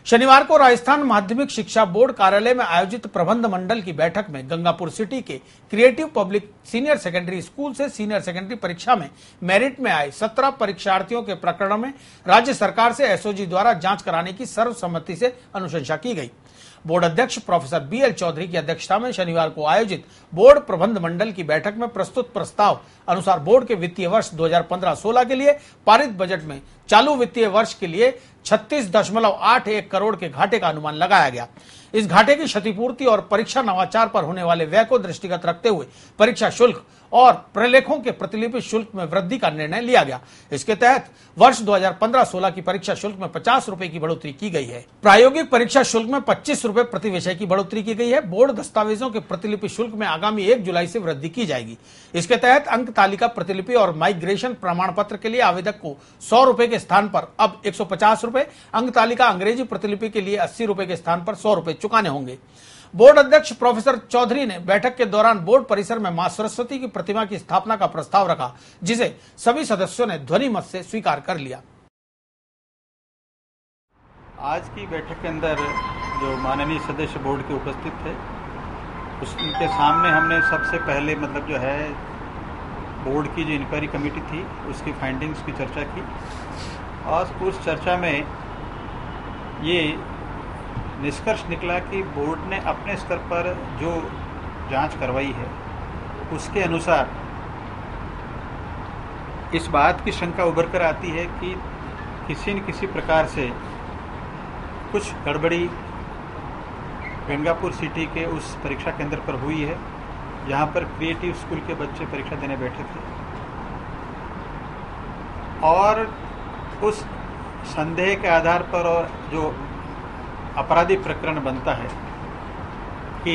शनिवार को राजस्थान माध्यमिक शिक्षा बोर्ड कार्यालय में आयोजित प्रबंध मंडल की बैठक में गंगापुर सिटी के creative public senior secondary school से सीनियर सेकेंडरी परीक्षा में मेरिट में आए 17 परीक्षार्थियों के प्रकरण में राज्य सरकार से एसओजी द्वारा जांच कराने की सर्वसम्मति से अनुशंसा की गई। बोर्ड अध्यक्ष प्रोफेसर बीएल चौधरी की अध्यक्षता में शनिवार को आयोजित बोर्ड प्रबंध मंडल की बैठक में प्रस्तुत प्रस्ताव अनुसार बोर्ड के वित्तीय वर्ष 2015-16 के लिए पारित बजट में चालू वित्तीय वर्ष के लिए 36.81 करोड़ के घाटे का अनुमान लगाया गया। इस घाटे की क्षतिपूर्ति और परीक्षा नवाचार पर होने वाले व्यय को दृष्टिगत रखते हुए परीक्षा शुल्क और प्रलेखों के प्रतिलिपि शुल्क में वृद्धि का निर्णय लिया गया। इसके तहत वर्ष 2015-16 की परीक्षा शुल्क में 50 रुपए की बढ़ोतरी की गई है। प्रायोगिक परीक्षा शुल्क में 25 रुपए प्रति विषय की बढ़ोतरी की गई है। बोर्ड दस्तावेजों के प्रतिलिपि शुल्क में आगामी 1 जुलाई से वृद्धि की जाएगी। इसके तहत अंक तालिका प्रतिलिपि और माइग्रेशन प्रमाण पत्र के लिए आवेदक को 100 रुपए के स्थान पर अब 150 रुपए, अंक तालिका अंग्रेजी प्रतिलिपि के लिए 80 रुपए के स्थान पर 100 रुपए चुकाने होंगे। बोर्ड अध्यक्ष प्रोफेसर चौधरी ने बैठक के दौरान बोर्ड परिसर में मां सरस्वती की प्रतिमा की स्थापना का प्रस्ताव रखा, जिसे सभी सदस्यों ने ध्वनि मत से स्वीकार कर लिया। आज की बैठक के अंदर जो माननीय सदस्य बोर्ड के उपस्थित थे, उनके सामने हमने सबसे पहले जो है बोर्ड की जो इंक्वायरी कमेटी थी उसकी फाइंडिंग्स की चर्चा की और उस चर्चा में ये निष्कर्ष निकला कि बोर्ड ने अपने स्तर पर जो जांच करवाई है उसके अनुसार इस बात की शंका उभर कर आती है कि किसी न किसी प्रकार से कुछ गड़बड़ी गंगापुर सिटी के उस परीक्षा केंद्र पर हुई है जहां पर क्रिएटिव स्कूल के बच्चे परीक्षा देने बैठे थे और उस संदेह के आधार पर और जो अपराधी प्रकरण बनता है कि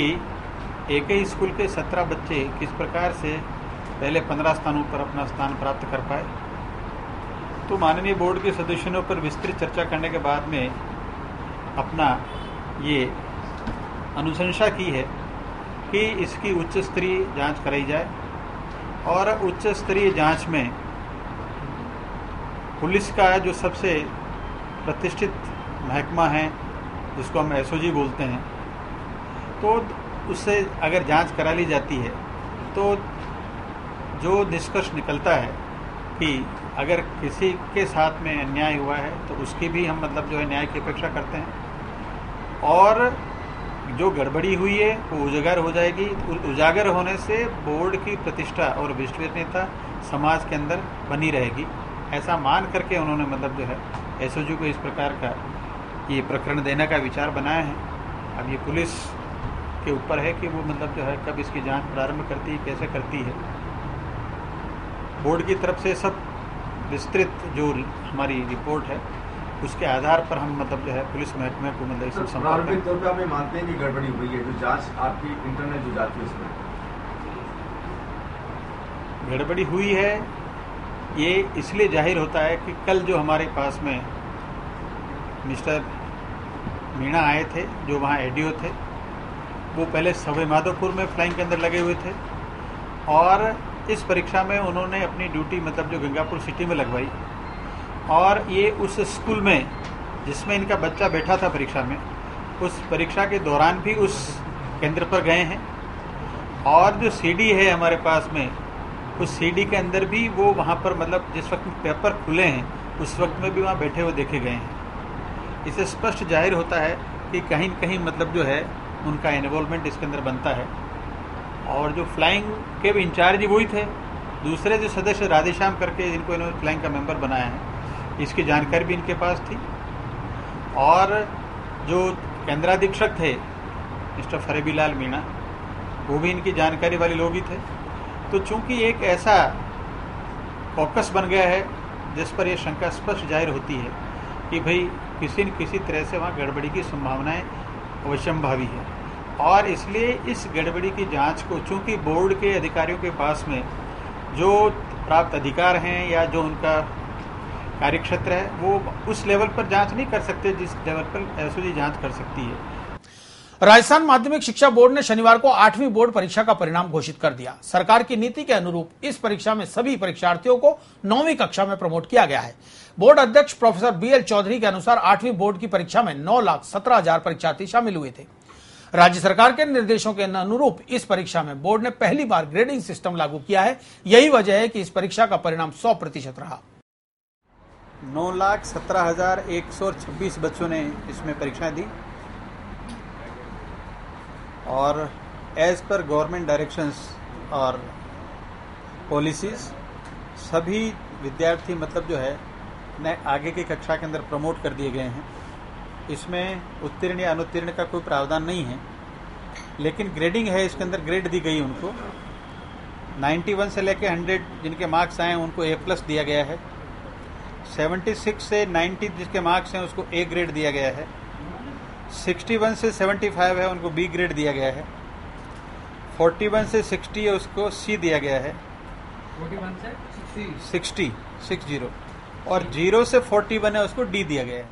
एक ही स्कूल के 17 बच्चे किस प्रकार से पहले 15 स्थानों पर अपना स्थान प्राप्त कर पाए। तो माननीय बोर्ड के सदस्यों पर विस्तृत चर्चा करने के बाद में अपना ये अनुशंसा की है कि इसकी उच्च स्तरीय जांच कराई जाए और उच्च स्तरीय जांच में पुलिस का जो सबसे प्रतिष्ठित महकमा है जिसको हम एसओजी बोलते हैं, तो उससे अगर जांच करा ली जाती है तो जो निष्कर्ष निकलता है कि अगर किसी के साथ में अन्याय हुआ है तो उसकी भी हम जो है न्याय की अपेक्षा करते हैं और जो गड़बड़ी हुई है वो उजागर हो जाएगी। उजागर होने से बोर्ड की प्रतिष्ठा और विश्वसनीयता समाज के अंदर बनी रहेगी। ऐसा मान करके उन्होंने जो है एसओजी को इस प्रकार का ये प्रकरण देने का विचार बनाया है। अब ये पुलिस के ऊपर है कि वो जो है कब इसकी जांच प्रारंभ करती है, कैसे करती है। बोर्ड की तरफ से सब विस्तृत जो हमारी रिपोर्ट है उसके आधार पर हम जो है पुलिस महकमे को इसमें प्रारंभिक तौर पर हमें मानते हैं कि गड़बड़ी हुई है। जो जांच आपकी इंटरनल जो जांच है उसमें गड़बड़ी हुई है, ये इसलिए जाहिर होता है कि कल जो हमारे पास में मिस्टर मीणा आए थे, जो वहाँ एडीओ थे, वो पहले सवाई माधोपुर में फ्लाइंग के अंदर लगे हुए थे और इस परीक्षा में उन्होंने अपनी ड्यूटी जो गंगापुर सिटी में लगवाई और ये उस स्कूल में जिसमें इनका बच्चा बैठा था परीक्षा में, उस परीक्षा के दौरान भी उस केंद्र पर गए हैं और जो सीडी है हमारे पास में, उस सीडी के अंदर भी वो वहाँ पर जिस वक्त पेपर खुले हैं उस वक्त में भी वहाँ बैठे हुए देखे गए हैं। इससे स्पष्ट जाहिर होता है कि कहीं न कहीं जो है उनका इन्वॉल्वमेंट इसके अंदर बनता है और जो फ्लाइंग के भी इंचार्ज वही थे। दूसरे जो सदस्य राधेश्याम करके जिनको इन्होंने फ्लाइंग का मेंबर बनाया है, इसकी जानकारी भी इनके पास थी और जो केंद्राधीक्षक थे मिस्टर फरेबीलाल मीणा, वो भी इनकी जानकारी वाले लोग ही थे। तो चूंकि एक ऐसा फोकस बन गया है जिस पर यह शंका स्पष्ट जाहिर होती है कि भाई किसी न किसी तरह से वहाँ गड़बड़ी की संभावनाएं अवश्यंभावी है और इसलिए इस गड़बड़ी की जांच को चूंकि बोर्ड के अधिकारियों के पास में जो प्राप्त अधिकार हैं या जो उनका कार्यक्षेत्र है वो उस लेवल पर जांच नहीं कर सकते जिस लेवल पर एसओजी जांच कर सकती है। राजस्थान माध्यमिक शिक्षा बोर्ड ने शनिवार को 8वीं बोर्ड परीक्षा का परिणाम घोषित कर दिया। सरकार की नीति के अनुरूप इस परीक्षा में सभी परीक्षार्थियों को 9वीं कक्षा में प्रमोट किया गया है। बोर्ड अध्यक्ष प्रोफेसर BL चौधरी के अनुसार 8वीं बोर्ड की परीक्षा में 9,17,000 परीक्षार्थी शामिल हुए थे। राज्य सरकार के निर्देशों के अनुरूप इस परीक्षा में बोर्ड ने पहली बार ग्रेडिंग सिस्टम लागू किया है। यही वजह है कि इस परीक्षा का परिणाम 100% रहा। 9,17,126 बच्चों ने इसमें परीक्षाएं दी और एज पर गवर्नमेंट डायरेक्शंस और पॉलिसीज सभी विद्यार्थी मतलब जो है नए आगे की कक्षा के अंदर प्रमोट कर दिए गए हैं। इसमें उत्तीर्ण या अनुत्तीर्ण का कोई प्रावधान नहीं है, लेकिन ग्रेडिंग है, इसके अंदर ग्रेड दी गई उनको। 91 से लेकर 100 जिनके मार्क्स आए उनको A+ दिया गया है। 76 से 90 जिसके मार्क्स हैं उसको A ग्रेड दिया गया है। 61 से 75 है उनको B ग्रेड दिया गया है। 41 से 60 है उसको C दिया गया है। 41 से 60 60 और 0 से 41 है उसको D दिया गया है।